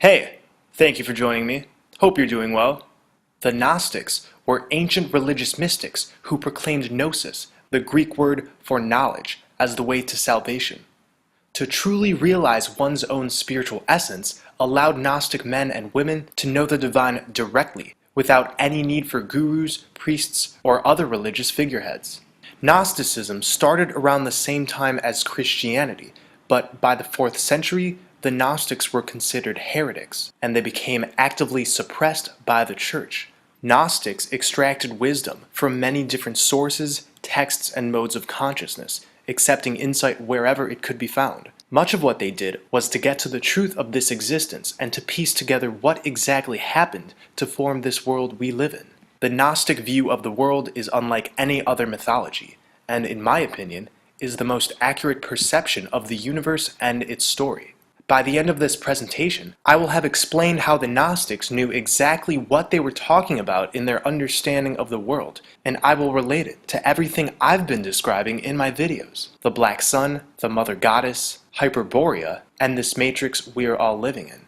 Hey, thank you for joining me. Hope you're doing well. The Gnostics were ancient religious mystics who proclaimed gnosis, the Greek word for knowledge, as the way to salvation. To truly realize one's own spiritual essence allowed Gnostic men and women to know the divine directly, without any need for gurus, priests, or other religious figureheads. Gnosticism started around the same time as Christianity, but by the 4th century, the Gnostics were considered heretics, and they became actively suppressed by the Church. Gnostics extracted wisdom from many different sources, texts, and modes of consciousness, accepting insight wherever it could be found. Much of what they did was to get to the truth of this existence and to piece together what exactly happened to form this world we live in. The Gnostic view of the world is unlike any other mythology, and in my opinion, is the most accurate perception of the universe and its story. By the end of this presentation, I will have explained how the Gnostics knew exactly what they were talking about in their understanding of the world, and I will relate it to everything I've been describing in my videos: the Black Sun, the Mother Goddess, Hyperborea, and this matrix we are all living in.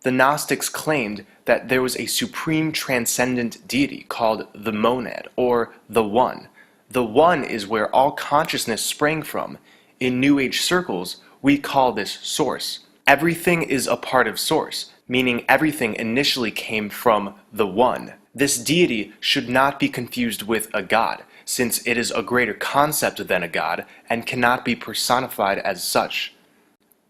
The Gnostics claimed that there was a supreme transcendent deity called the Monad, or the One. The One is where all consciousness sprang from. In New Age circles, we call this Source. Everything is a part of Source, meaning everything initially came from the One. This deity should not be confused with a god, since it is a greater concept than a god and cannot be personified as such.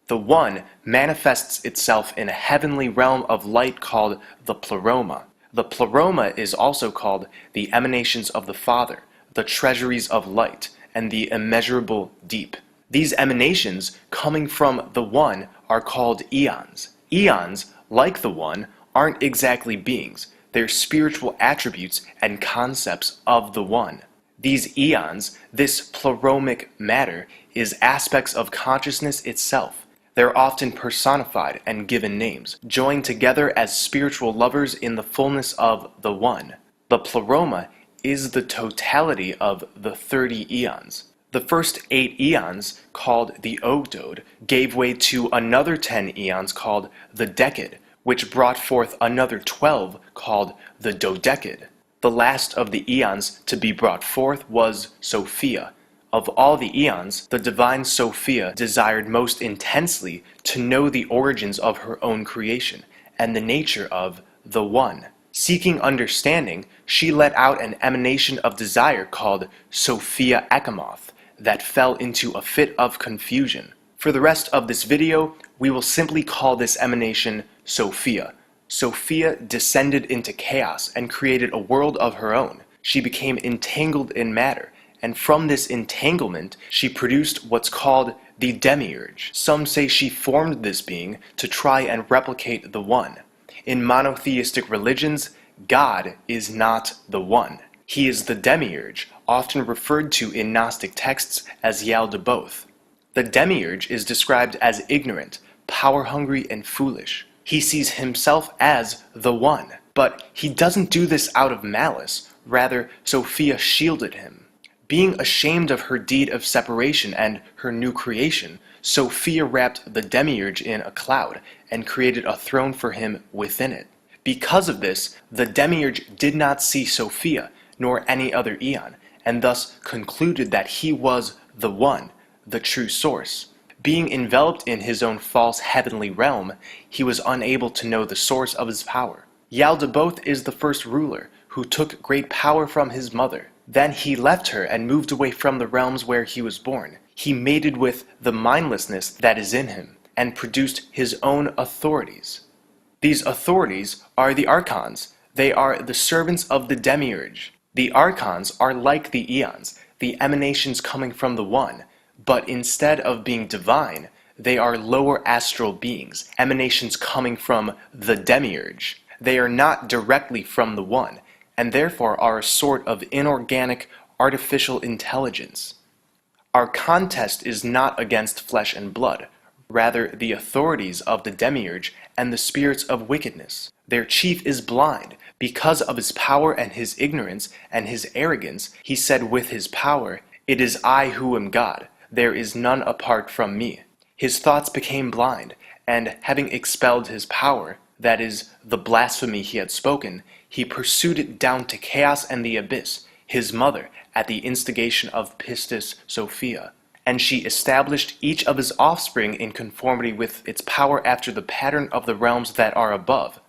The One manifests itself in a heavenly realm of light called the Pleroma. The Pleroma is also called the emanations of the Father, the treasuries of light, and the immeasurable deep. These emanations coming from the One are called Aeons. Aeons, like the One, aren't exactly beings. They're spiritual attributes and concepts of the One. These Aeons, this pleromic matter, is aspects of consciousness itself. They're often personified and given names, joined together as spiritual lovers in the fullness of the One. The Pleroma is the totality of the 30 Aeons. The first 8 Aeons, called the Ogdode, gave way to another 10 Aeons called the Decade, which brought forth another 12 called the Dodecade. The last of the Aeons to be brought forth was Sophia. Of all the Aeons, the divine Sophia desired most intensely to know the origins of her own creation and the nature of the One. Seeking understanding, she let out an emanation of desire called Sophia Echemoth that fell into a fit of confusion. For the rest of this video, we will simply call this emanation Sophia. Sophia descended into chaos and created a world of her own. She became entangled in matter, and from this entanglement, she produced what's called the Demiurge. Some say she formed this being to try and replicate the One. In monotheistic religions, God is not the One. He is the Demiurge, often referred to in Gnostic texts as Yaldabaoth. The Demiurge is described as ignorant, power-hungry, and foolish. He sees himself as the One, but he doesn't do this out of malice. Rather, Sophia shielded him. Being ashamed of her deed of separation and her new creation, Sophia wrapped the Demiurge in a cloud and created a throne for him within it. Because of this, the Demiurge did not see Sophia nor any other Aeon, and thus concluded that he was the One, the true source. Being enveloped in his own false heavenly realm, he was unable to know the source of his power. Yaldabaoth is the first ruler who took great power from his mother. Then he left her and moved away from the realms where he was born. He mated with the mindlessness that is in him, and produced his own authorities. These authorities are the Archons. They are the servants of the Demiurge. The Archons are like the Aeons, the emanations coming from the One, but instead of being divine, they are lower astral beings, emanations coming from the Demiurge. They are not directly from the One, and therefore are a sort of inorganic, artificial intelligence. Our contest is not against flesh and blood, rather the authorities of the Demiurge and the spirits of wickedness. Their chief is blind. Because of his power and his ignorance and his arrogance, he said with his power, "It is I who am God. There is none apart from me." His thoughts became blind, and having expelled his power, that is, the blasphemy he had spoken, he pursued it down to chaos and the abyss, his mother, at the instigation of Pistis Sophia. And she established each of his offspring in conformity with its power after the pattern of the realms that are above.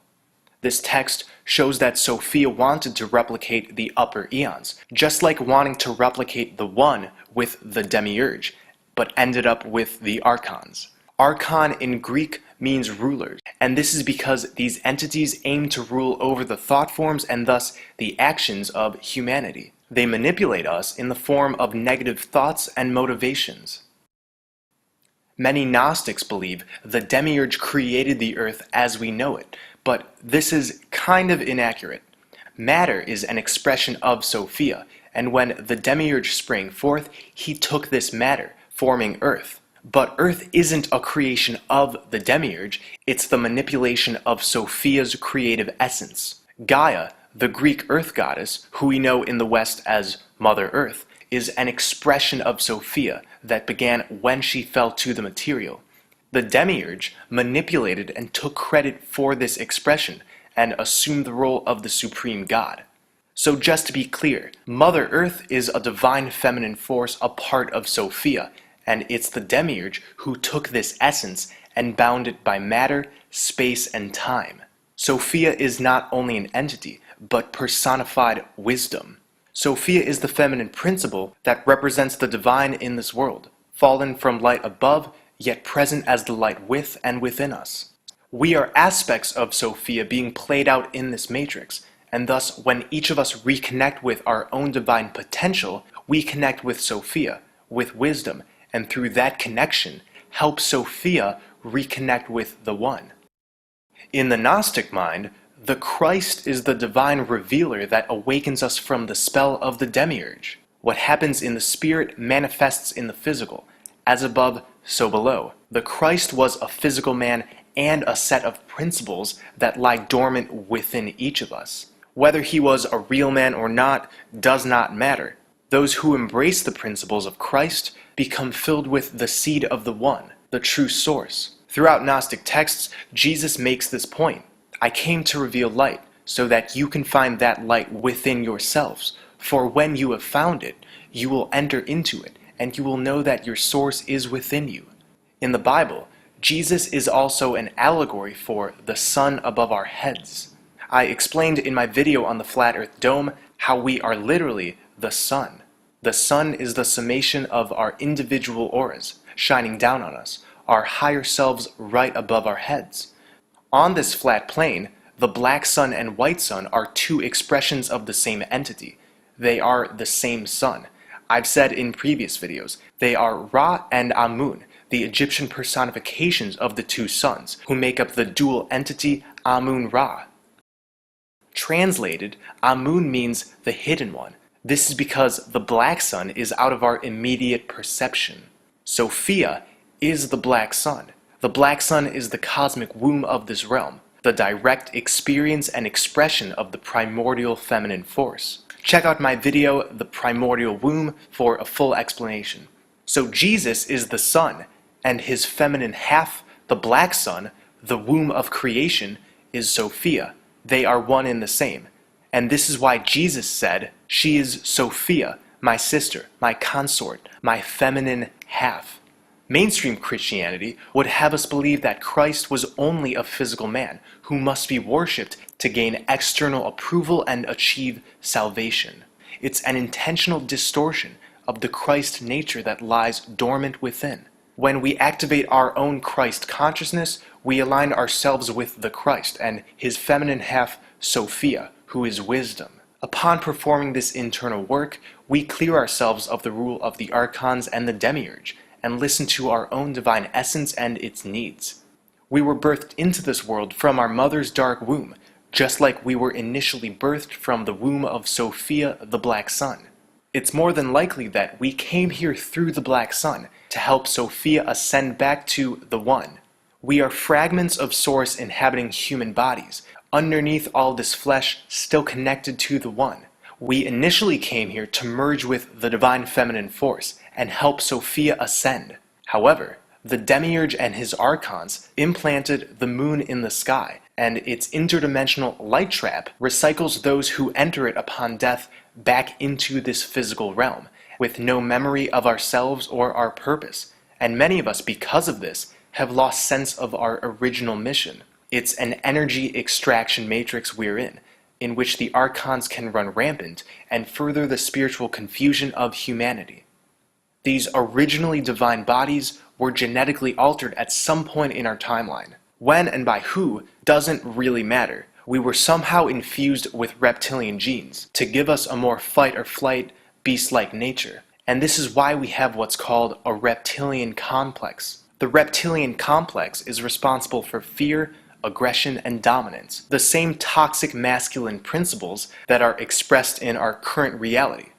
This text shows that Sophia wanted to replicate the upper Aeons, just like wanting to replicate the One with the Demiurge, but ended up with the Archons. Archon in Greek means rulers, and this is because these entities aim to rule over the thought forms and thus the actions of humanity. They manipulate us in the form of negative thoughts and motivations. Many Gnostics believe the Demiurge created the earth as we know it, but this is kind of inaccurate. Matter is an expression of Sophia, and when the Demiurge sprang forth, he took this matter, forming Earth. But Earth isn't a creation of the Demiurge, it's the manipulation of Sophia's creative essence. Gaia, the Greek earth goddess, who we know in the West as Mother Earth, is an expression of Sophia that began when she fell to the material. The Demiurge manipulated and took credit for this expression and assumed the role of the supreme god. So just to be clear, Mother Earth is a divine feminine force, a part of Sophia, and it's the Demiurge who took this essence and bound it by matter, space, and time. Sophia is not only an entity, but personified wisdom. Sophia is the feminine principle that represents the divine in this world, fallen from light above, yet present as the light with and within us. We are aspects of Sophia being played out in this matrix, and thus when each of us reconnect with our own divine potential, we connect with Sophia, with wisdom, and through that connection, help Sophia reconnect with the One. In the Gnostic mind, the Christ is the divine revealer that awakens us from the spell of the Demiurge. What happens in the spirit manifests in the physical. As above, so below. The Christ was a physical man and a set of principles that lie dormant within each of us. Whether he was a real man or not does not matter. Those who embrace the principles of Christ become filled with the seed of the One, the true source. Throughout Gnostic texts, Jesus makes this point. I came to reveal light, so that you can find that light within yourselves. For when you have found it, you will enter into it, and you will know that your source is within you. In the Bible, Jesus is also an allegory for the sun above our heads. I explained in my video on the flat earth dome how we are literally the sun. The sun is the summation of our individual auras, shining down on us, our higher selves right above our heads. On this flat plane, the black sun and white sun are two expressions of the same entity. They are the same sun. I've said in previous videos, they are Ra and Amun, the Egyptian personifications of the two suns, who make up the dual entity Amun-Ra. Translated, Amun means the hidden one. This is because the black sun is out of our immediate perception. Sophia is the black sun. The black sun is the cosmic womb of this realm, the direct experience and expression of the primordial feminine force. Check out my video, The Primordial Womb, for a full explanation. So Jesus is the sun, and his feminine half, the black sun, the womb of creation, is Sophia. They are one and the same. And this is why Jesus said, "She is Sophia, my sister, my consort, my feminine half." Mainstream Christianity would have us believe that Christ was only a physical man who must be worshipped to gain external approval and achieve salvation. It's an intentional distortion of the Christ nature that lies dormant within. When we activate our own Christ consciousness, we align ourselves with the Christ and his feminine half, Sophia, who is wisdom. Upon performing this internal work, we clear ourselves of the rule of the Archons and the Demiurge, and listen to our own divine essence and its needs. We were birthed into this world from our mother's dark womb, just like we were initially birthed from the womb of Sophia the Black Sun. It's more than likely that we came here through the Black Sun to help Sophia ascend back to the One. We are fragments of Source inhabiting human bodies, underneath all this flesh still connected to the One. We initially came here to merge with the Divine Feminine Force and help Sophia ascend. However, the Demiurge and his Archons implanted the moon in the sky, and its interdimensional light trap recycles those who enter it upon death back into this physical realm, with no memory of ourselves or our purpose. And many of us, because of this, have lost sense of our original mission. It's an energy extraction matrix we're in which the Archons can run rampant and further the spiritual confusion of humanity. These originally divine bodies were genetically altered at some point in our timeline. When and by who doesn't really matter. We were somehow infused with reptilian genes to give us a more fight or flight, beast-like nature. And this is why we have what's called a reptilian complex. The reptilian complex is responsible for fear, aggression, and dominance, the same toxic masculine principles that are expressed in our current reality.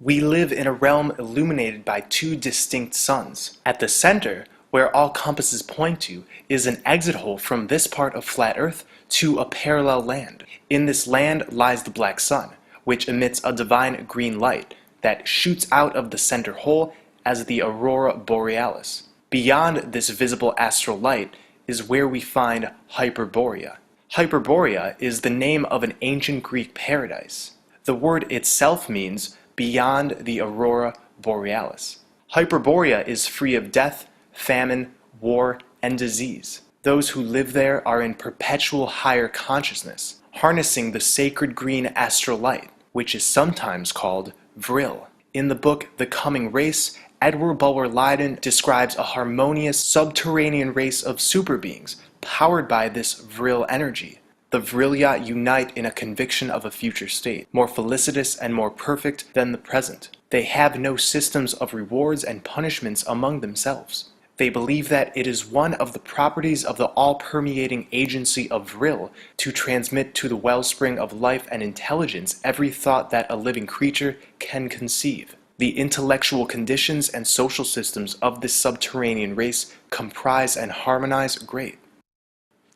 We live in a realm illuminated by two distinct suns. At the center, where all compasses point to, is an exit hole from this part of flat Earth to a parallel land. In this land lies the Black Sun, which emits a divine green light that shoots out of the center hole as the Aurora Borealis. Beyond this visible astral light is where we find Hyperborea. Hyperborea is the name of an ancient Greek paradise. The word itself means beyond the Aurora Borealis. Hyperborea is free of death, famine, war, and disease. Those who live there are in perpetual higher consciousness, harnessing the sacred green astral light, which is sometimes called Vril. In the book The Coming Race, Edward Bulwer Lytton describes a harmonious subterranean race of superbeings powered by this Vril energy. The Vrilia unite in a conviction of a future state, more felicitous and more perfect than the present. They have no systems of rewards and punishments among themselves. They believe that it is one of the properties of the all-permeating agency of Vril to transmit to the wellspring of life and intelligence every thought that a living creature can conceive. The intellectual conditions and social systems of this subterranean race comprise and harmonize great.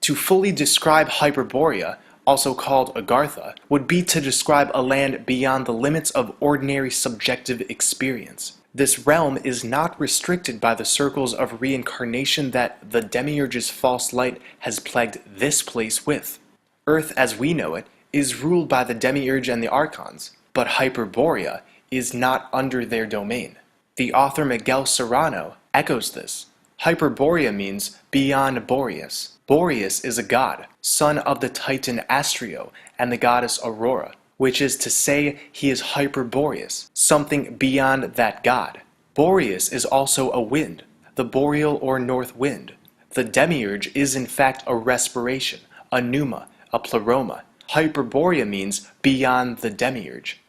To fully describe Hyperborea, also called Agartha, would be to describe a land beyond the limits of ordinary subjective experience. This realm is not restricted by the circles of reincarnation that the Demiurge's false light has plagued this place with. Earth as we know it is ruled by the Demiurge and the Archons, but Hyperborea is not under their domain. The author Miguel Serrano echoes this. Hyperborea means beyond Boreas. Boreas is a god, son of the titan Astrio and the goddess Aurora, which is to say he is Hyperboreas, something beyond that god. Boreas is also a wind, the boreal or north wind. The Demiurge is in fact a respiration, a pneuma, a Pleroma. Hyperborea means beyond the Demiurge.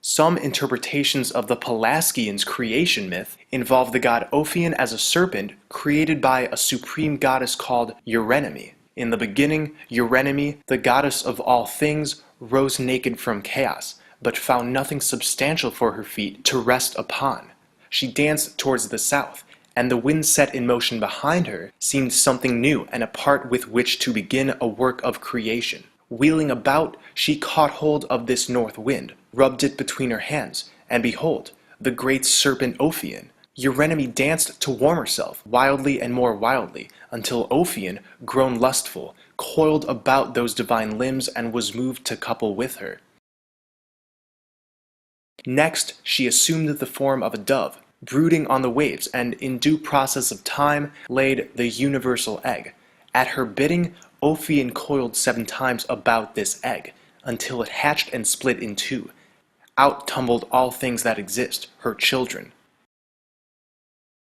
Some interpretations of the Pelasgians' creation myth involve the god Ophion as a serpent created by a supreme goddess called Eurynome. In the beginning, Eurynome, the goddess of all things, rose naked from chaos, but found nothing substantial for her feet to rest upon. She danced towards the south, and the wind set in motion behind her seemed something new and a part with which to begin a work of creation. Wheeling about, she caught hold of this north wind, rubbed it between her hands, and behold, the great serpent Ophion. Eurynome danced to warm herself, wildly and more wildly, until Ophion, grown lustful, coiled about those divine limbs and was moved to couple with her. Next, she assumed the form of a dove, brooding on the waves, and in due process of time laid the universal egg. At her bidding, Ophion coiled 7 times about this egg, until it hatched and split in 2. Out tumbled all things that exist, her children.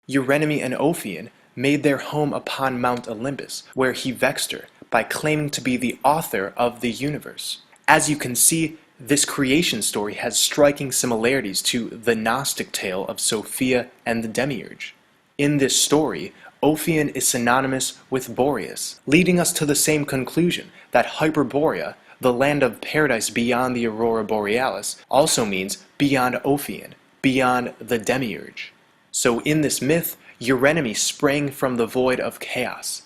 Eurynome and Ophion made their home upon Mount Olympus, where he vexed her by claiming to be the author of the universe. As you can see, this creation story has striking similarities to the Gnostic tale of Sophia and the Demiurge. In this story, Ophion is synonymous with Boreas, leading us to the same conclusion that Hyperborea, the land of paradise beyond the Aurora Borealis, also means beyond Ophion, beyond the Demiurge. So in this myth, Eurynomy sprang from the void of chaos.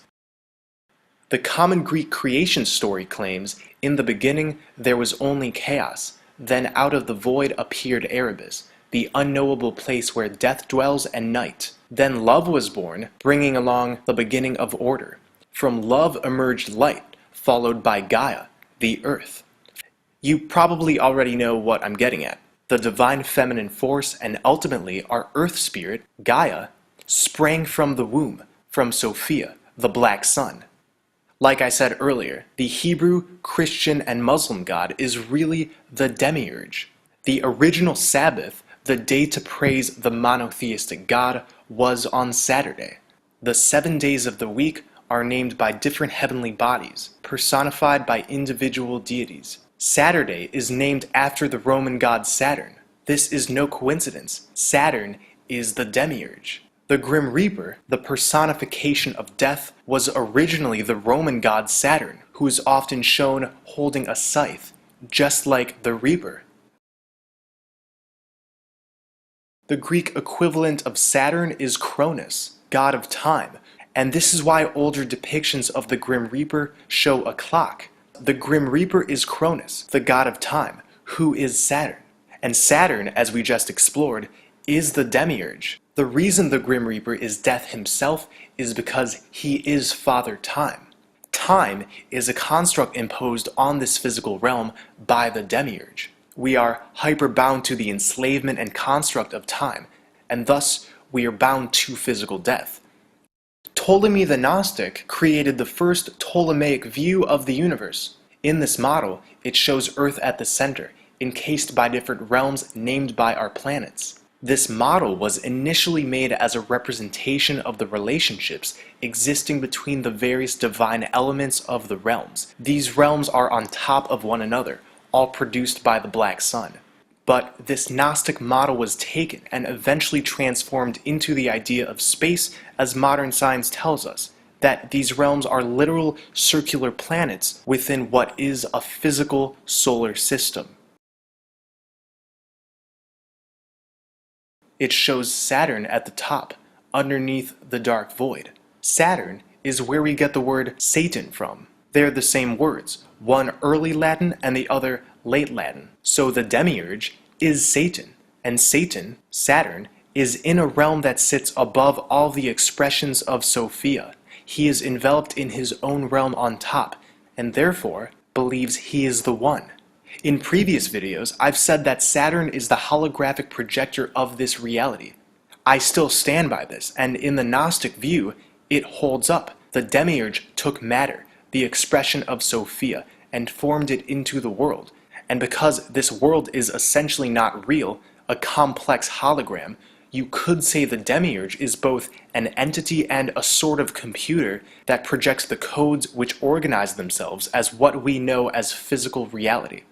The common Greek creation story claims, in the beginning there was only chaos, then out of the void appeared Erebus, the unknowable place where death dwells and night. Then love was born, bringing along the beginning of order. From love emerged light, followed by Gaia, the earth. You probably already know what I'm getting at. The divine feminine force and ultimately our earth spirit, Gaia, sprang from the womb, from Sophia, the Black Sun. Like I said earlier, the Hebrew, Christian, and Muslim god is really the Demiurge. The original Sabbath, the day to praise the monotheistic God, was on Saturday. The 7 days of the week are named by different heavenly bodies, personified by individual deities. Saturday is named after the Roman god Saturn. This is no coincidence. Saturn is the Demiurge. The Grim Reaper, the personification of death, was originally the Roman god Saturn, who is often shown holding a scythe, just like the Reaper. The Greek equivalent of Saturn is Cronus, god of time, and this is why older depictions of the Grim Reaper show a clock. The Grim Reaper is Cronus, the god of time, who is Saturn. And Saturn, as we just explored, is the Demiurge. The reason the Grim Reaper is death himself is because he is Father Time. Time is a construct imposed on this physical realm by the Demiurge. We are hyperbound to the enslavement and construct of time, and thus we are bound to physical death. Ptolemy the Gnostic created the first Ptolemaic view of the universe. In this model, it shows Earth at the center, encased by different realms named by our planets. This model was initially made as a representation of the relationships existing between the various divine elements of the realms. These realms are on top of one another, all produced by the Black Sun. But this Gnostic model was taken and eventually transformed into the idea of space, as modern science tells us, that these realms are literal circular planets within what is a physical solar system. It shows Saturn at the top, underneath the dark void. Saturn is where we get the word Satan from. They're the same words, one early Latin and the other late Latin. So the Demiurge is Satan, and Satan, Saturn, is in a realm that sits above all the expressions of Sophia. He is enveloped in his own realm on top, and therefore believes he is the one. In previous videos, I've said that Saturn is the holographic projector of this reality. I still stand by this, and in the Gnostic view, it holds up. The Demiurge took matter, the expression of Sophia, and formed it into the world. And because this world is essentially not real, a complex hologram, you could say the Demiurge is both an entity and a sort of computer that projects the codes which organize themselves as what we know as physical reality.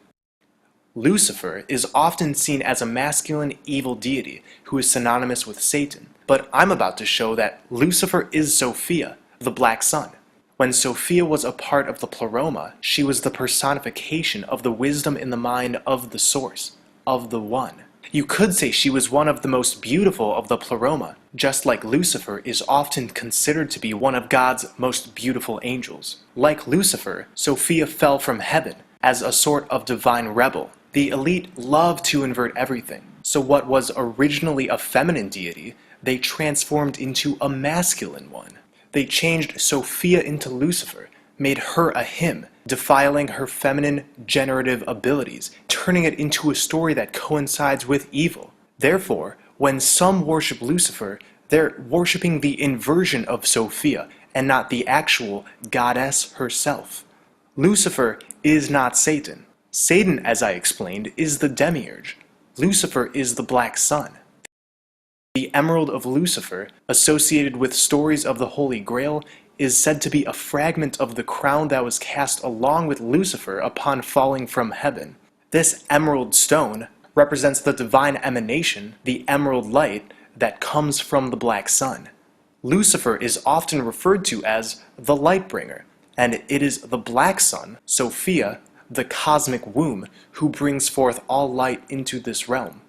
Lucifer is often seen as a masculine evil deity who is synonymous with Satan, but I'm about to show that Lucifer is Sophia, the Black Sun. When Sophia was a part of the Pleroma, she was the personification of the wisdom in the mind of the Source, of the One. You could say she was one of the most beautiful of the Pleroma, just like Lucifer is often considered to be one of God's most beautiful angels. Like Lucifer, Sophia fell from heaven as a sort of divine rebel. The elite love to invert everything, so what was originally a feminine deity, they transformed into a masculine one. They changed Sophia into Lucifer, made her a him, defiling her feminine generative abilities, turning it into a story that coincides with evil. Therefore, when some worship Lucifer, they're worshipping the inversion of Sophia, and not the actual goddess herself. Lucifer is not Satan. Satan, as I explained, is the Demiurge. Lucifer is the Black Sun. The Emerald of Lucifer, associated with stories of the Holy Grail, is said to be a fragment of the crown that was cast along with Lucifer upon falling from heaven. This emerald stone represents the divine emanation, the emerald light, that comes from the Black Sun. Lucifer is often referred to as the Lightbringer, and it is the Black Sun, Sophia, the cosmic womb, who brings forth all light into this realm.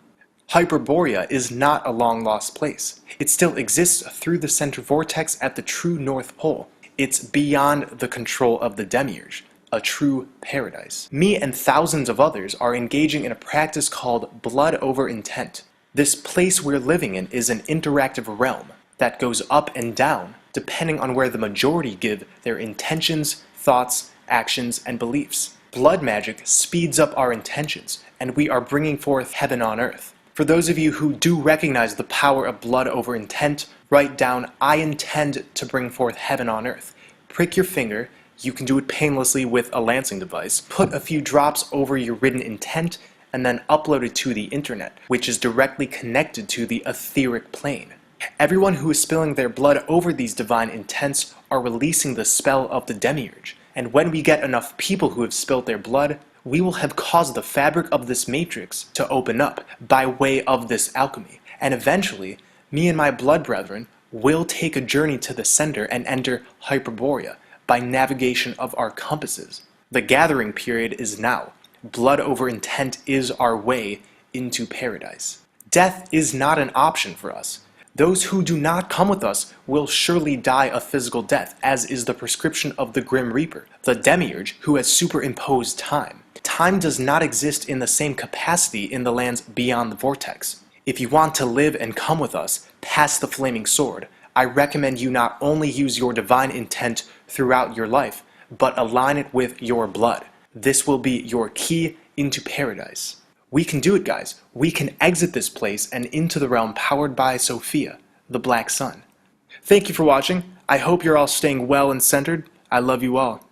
Hyperborea is not a long-lost place. It still exists through the center vortex at the true North Pole. It's beyond the control of the Demiurge, a true paradise. Me and thousands of others are engaging in a practice called blood over intent. This place we're living in is an interactive realm that goes up and down depending on where the majority give their intentions, thoughts, actions, and beliefs. Blood magic speeds up our intentions, and we are bringing forth heaven on earth. For those of you who do recognize the power of blood over intent, write down, "I intend to bring forth heaven on earth." Prick your finger. You can do it painlessly with a lancing device. Put a few drops over your written intent, and then upload it to the internet, which is directly connected to the etheric plane. Everyone who is spilling their blood over these divine intents are releasing the spell of the Demiurge. And when we get enough people who have spilled their blood, we will have caused the fabric of this matrix to open up by way of this alchemy. And eventually, me and my blood brethren will take a journey to the center and enter Hyperborea by navigation of our compasses. The gathering period is now. Blood over intent is our way into paradise. Death is not an option for us. Those who do not come with us will surely die a physical death, as is the prescription of the Grim Reaper, the Demiurge who has superimposed time. Time does not exist in the same capacity in the lands beyond the vortex. If you want to live and come with us past the flaming sword, I recommend you not only use your divine intent throughout your life, but align it with your blood. This will be your key into paradise. We can do it, guys. We can exit this place and into the realm powered by Sophia, the Black Sun. Thank you for watching. I hope you're all staying well and centered. I love you all.